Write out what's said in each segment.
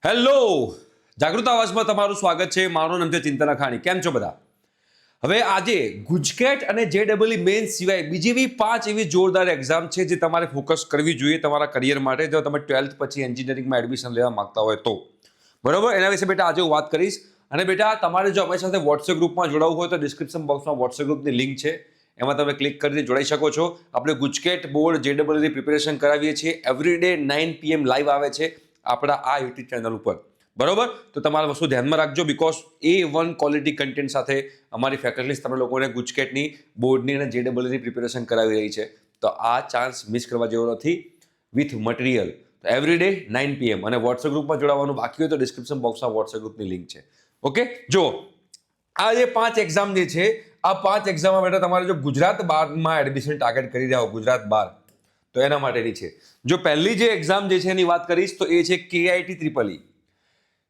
Hello, જાગૃત આવાજમાં તમારું સ્વાગત છે. મારું નામ છે ચિંતન અખાણી. કેમ છો બધા? હવે આજે ગુજકેટ અને JEE મેન્સ સિવાય બીજી એવી 5 એવી જોરદાર એક્ઝામ છે જે તમારે ફોકસ કરવી જોઈએ તમારા કરિયર માટે, જો તમે 12th પછી એન્જિનિયરિંગમાં એડમિશન લેવા માંગતા હોય તો. બરોબર, એના વિશે બેટા આજે હું વાત કરીશ. અને બેટા તમારે જો અમારી સાથે વોટ્સએપ ગ્રુપમાં જોડાવવું હોય તો ડિસ્ક્રિપ્શન બોક્સમાં વોટ્સએપ ગ્રુપની લિંક છે, એમાં તમે ક્લિક કરીને જોડાઈ શકો છો. આપણે ગુજકેટ બોર્ડ JEE પ્રિપેરેશન કરાવીએ છીએ. એવરીડે 9 PM લાઈવ આવે છે આપણા આ યુટ્યુબ ચેનલ ઉપર. બરોબર, તો તમારે વસ્તુ ધ્યાનમાં રાખજો, બીકોઝ A1 ક્વોલિટી કન્ટેન્ટ સાથે અમારી ફેકલ્ટીઝ તમે લોકોને ગુજકેટની બોર્ડની અને JEE પ્રિપેરેશન કરાવી રહી છે. તો આ ચાન્સ મિસ કરવા જેવો નથી વિથ મટીરિયલ. તો એવરીડે 9 PM અને વોટ્સએપ ગ્રુપમાં જોડાવાનું બાકી હોય તો ડિસ્ક્રિપ્શન બોક્સમાં વોટ્સએપ ગ્રુપની લિંક છે. ઓકે, જો આ જે 5 એક્ઝામ જે છે, આ 5 એક્ઝામમાં બેટા તમારે જો ગુજરાત બારમાં એડમિશન ટાર્ગેટ કરી રહ્યા હો, ગુજરાત બાર, તો એના માટેની છે. જો પહેલી જે એક્ઝામ જે છે એની વાત કરીશ તો એ છે KIT-EEE.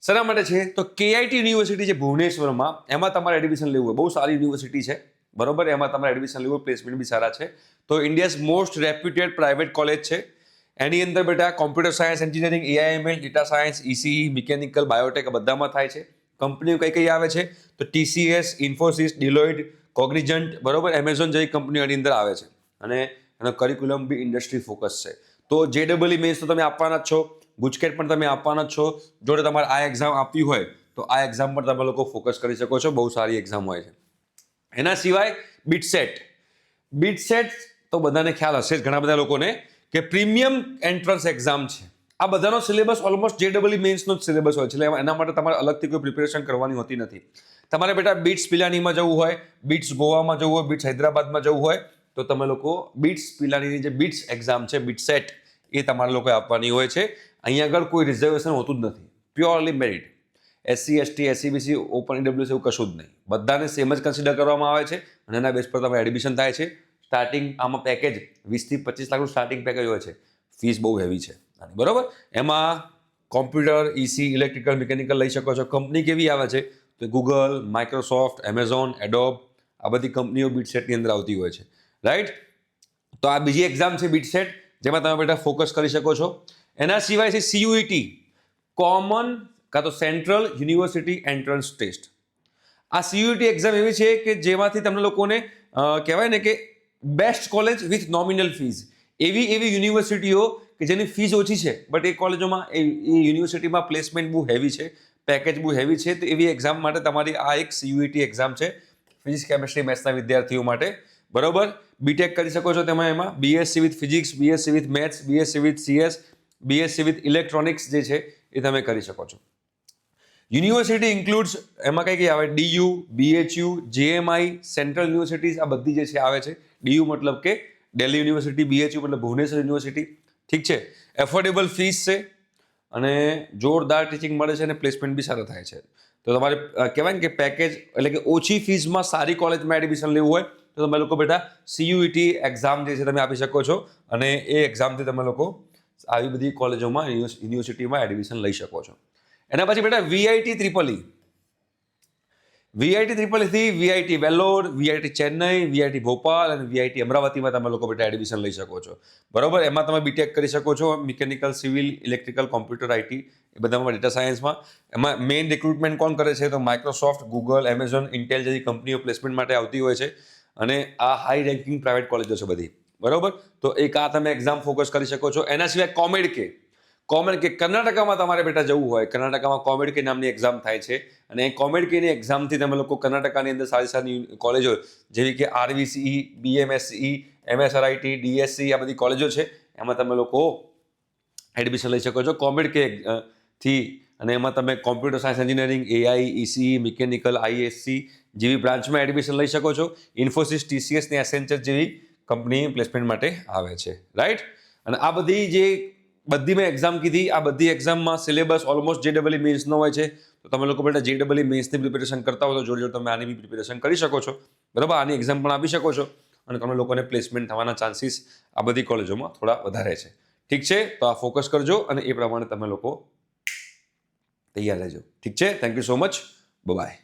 શેના માટે છે? તો KIT યુનિવર્સિટી છે ભુવનેશ્વરમાં, એમાં તમારે એડમિશન લેવું હોય. બહુ સારી યુનિવર્સિટી છે, બરોબર. એમાં તમારે એડમિશન લેવું હોય, પ્લેસમેન્ટ બી સારા છે. તો India's most reputed private college છે. એની અંદર બેટા computer science, engineering, AI/ML, data science, ECE, mechanical, Biotech બધામાં થાય છે. કંપનીઓ કઈ કઈ આવે છે તો TCS, ઇન્ફોસિસ, ડિલોઇટ, કોગ્નિજન્ટ, બરોબર, એમેઝોન જેવી કંપનીઓ એની અંદર આવે છે. અને એનો કરિક્યુલમ બી ઇન્ડસ્ટ્રી ફોકસ છે. તો JEE મેન્સ તો તમે આપવાના જ છો, ગુજકેટ પણ તમે આપવાના જ છો. જોડે તમારે આ એક્ઝામ આપવી હોય તો આ એક્ઝામ પર તમે લોકો ફોકસ કરી શકો છો. બહુ સારી એક્ઝામ હોય છે. એના સિવાય બીટસેટ તો બધાને ખ્યાલ હશે જ, ઘણા બધા લોકોને, કે પ્રીમિયમ એન્ટ્રન્સ એક્ઝામ છે. આ બધાનો સિલેબસ ઓલમોસ્ટ JEE મેન્સનો જ સિલેબસ હોય છે, એટલે એના માટે તમારે અલગથી કોઈ પ્રિપેરેશન કરવાની હોતી નથી. તમારે બેટા બીટ્સ પિલાનીમાં જવું હોય, બીટ્સ ગોવામાં જવું હોય, બીટ્સ હૈદરાબાદમાં જવું હોય તો તમે લોકો બીટ્સ પિલાનીની જે બીટ્સ એક્ઝામ છે, બીટસેટ, એ તમારે લોકોએ આપવાની હોય છે. અહીંયા આગળ કોઈ રિઝર્વેશન હોતું જ નથી, purely merit. SC, ST, SC, BC, open EWS એવું કશું જ નહીં. બધાને સેમ જ કન્સિડર કરવામાં આવે છે અને એના બેઝ પર તમારે એડમિશન થાય છે. સ્ટાર્ટિંગ આમાં પેકેજ 20 થી 25 લાખનું સ્ટાર્ટિંગ પેકેજ હોય છે. ફીસ બહુ હેવી છે, બરોબર. એમાં કોમ્પ્યુટર, EC, ઇલેક્ટ્રિકલ, મિકેનિકલ લઈ શકો છો. કંપની કેવી આવે છે તો ગૂગલ, માઇક્રોસોફ્ટ, એમેઝોન, એડોબ, આ બધી કંપનીઓ બીટસેટની અંદર આવતી હોય છે, રાઈટ. તો આ બીજી એક્ઝામ છે બીટસેટ, જેમાં તમે બેટા ફોકસ કરી શકો છો. એના સિવાય છે CUET, કોમન કાં તો સેન્ટ્રલ યુનિવર્સિટી એન્ટ્રન્સ ટેસ્ટ. આ CUET એક્ઝામ એવી છે કે જેમાંથી તમને લોકોને કહેવાય ને કે best college with nominal fees, એવી યુનિવર્સિટીઓ કે જેની ફીસ ઓછી છે બટ એ કોલેજોમાં એ યુનિવર્સિટીમાં પ્લેસમેન્ટ બહુ હેવી છે, પેકેજ બહુ હેવી છે. તો એવી એક્ઝામ માટે તમારી આ એક CUET એક્ઝામ છે, ફિઝિક્સ, કેમેસ્ટ્રી, મેથ્સના વિદ્યાર્થીઓ માટે, બરોબર. બીટેક કરી શકો છો તમે એમાં, BSc with physics, BSc with maths, BSc with CS, BSc with electronics જે છે એ તમે કરી શકો છો. યુનિવર્સિટી ઇન્ક્લુડ્સ એમાં કઈ કઈ આવે? DU, BHU, JMI, central universities, આ બધી જે છે આવે છે. DU મતલબ કે દિલ્હી યુનિવર્સિટી, BHU મતલબ ભુવનેશ્વર યુનિવર્સિટી, ઠીક છે. એફોર્ડેબલ ફીસ છે અને જોરદાર ટીચિંગ મળે છે અને પ્લેસમેન્ટ બી સારા થાય છે. તો તમારે કહેવાય ને કે પેકેજ એટલે કે ઓછી ફીસમાં સારી કોલેજમાં એડમિશન લેવું હોય તો તમે લોકો બેટા CUET એક્ઝામ જે છે તમે આપી શકો છો અને એ એક્ઝામથી તમે લોકો આવી બધી કોલેજોમાં, યુનિવર્સિટીમાં એડમિશન લઈ શકો છો. એના પછી બેટા VIT થી VIT Vellore, VIT Chennai, VIT Bhopal અને VIT અમરાવતીમાં તમે લોકો બેટા એડમિશન લઈ શકો છો, બરોબર. એમાં તમે બીટેક કરી શકો છો, mechanical, civil, electrical, computer, IT, એ બધામાં, ડેટા સાયન્સમાં. એમાં મેઇન રિક્રુટમેન્ટ કોણ કરે છે તો માઇક્રોસોફ્ટ, ગૂગલ, એમેઝોન, ઇન્ટેલ જેવી કંપનીઓ પ્લેસમેન્ટ માટે આવતી હોય છે. અને આ હાઈ રેન્કિંગ પ્રાઇવેટ કોલેજો છે બધી, બરોબર. તો એક આ તમે એક્ઝામ ફોકસ કરી શકો છો. એના સિવાય કોમેડ કે કર્ણાટકામાં તમારે બેટા જવું હોય, કર્ણાટકામાં કોમેડ નામની એક્ઝામ થાય છે અને એ કોમેડ એક્ઝામથી તમે લોકો કર્ણાટકાની અંદર સારી સારી કોલેજો જેવી કે RVCE, BMSCE, MSRIT, DSC, આ બધી કોલેજો છે, એમાં તમે લોકો એડમિશન લઈ શકો છો કોમેડ થી. અને એમાં તમે computer science, engineering, AI, ECE, mechanical, ISC જેવી બ્રાન્ચમાં એડમિશન લઈ શકો છો. ઇન્ફોસિસ, TCS ને એસેન્ચર જેવી કંપની પ્લેસમેન્ટ માટે આવે છે, રાઈટ. અને આ બધી મેં એક્ઝામ કીધી, આ બધી એક્ઝામમાં સિલેબસ ઓલમોસ્ટ JEE મેન્સનો હોય છે. તો તમે લોકો બેટા JEE મેન્સની પ્રિપેરેશન કરતા હો તો જોડે તમે આની બી પ્રિપેરેશન કરી શકો છો, બરાબર. આની એક્ઝામ પણ આપી શકો છો અને તમે લોકોને પ્લેસમેન્ટ થવાના ચાન્સીસ આ બધી કોલેજોમાં થોડા વધારે છે, ઠીક છે. તો આ ફોકસ કરજો અને એ પ્રમાણે તમે લોકો તૈયાર રહેજો, ઠીક છે. Thank you so much, by.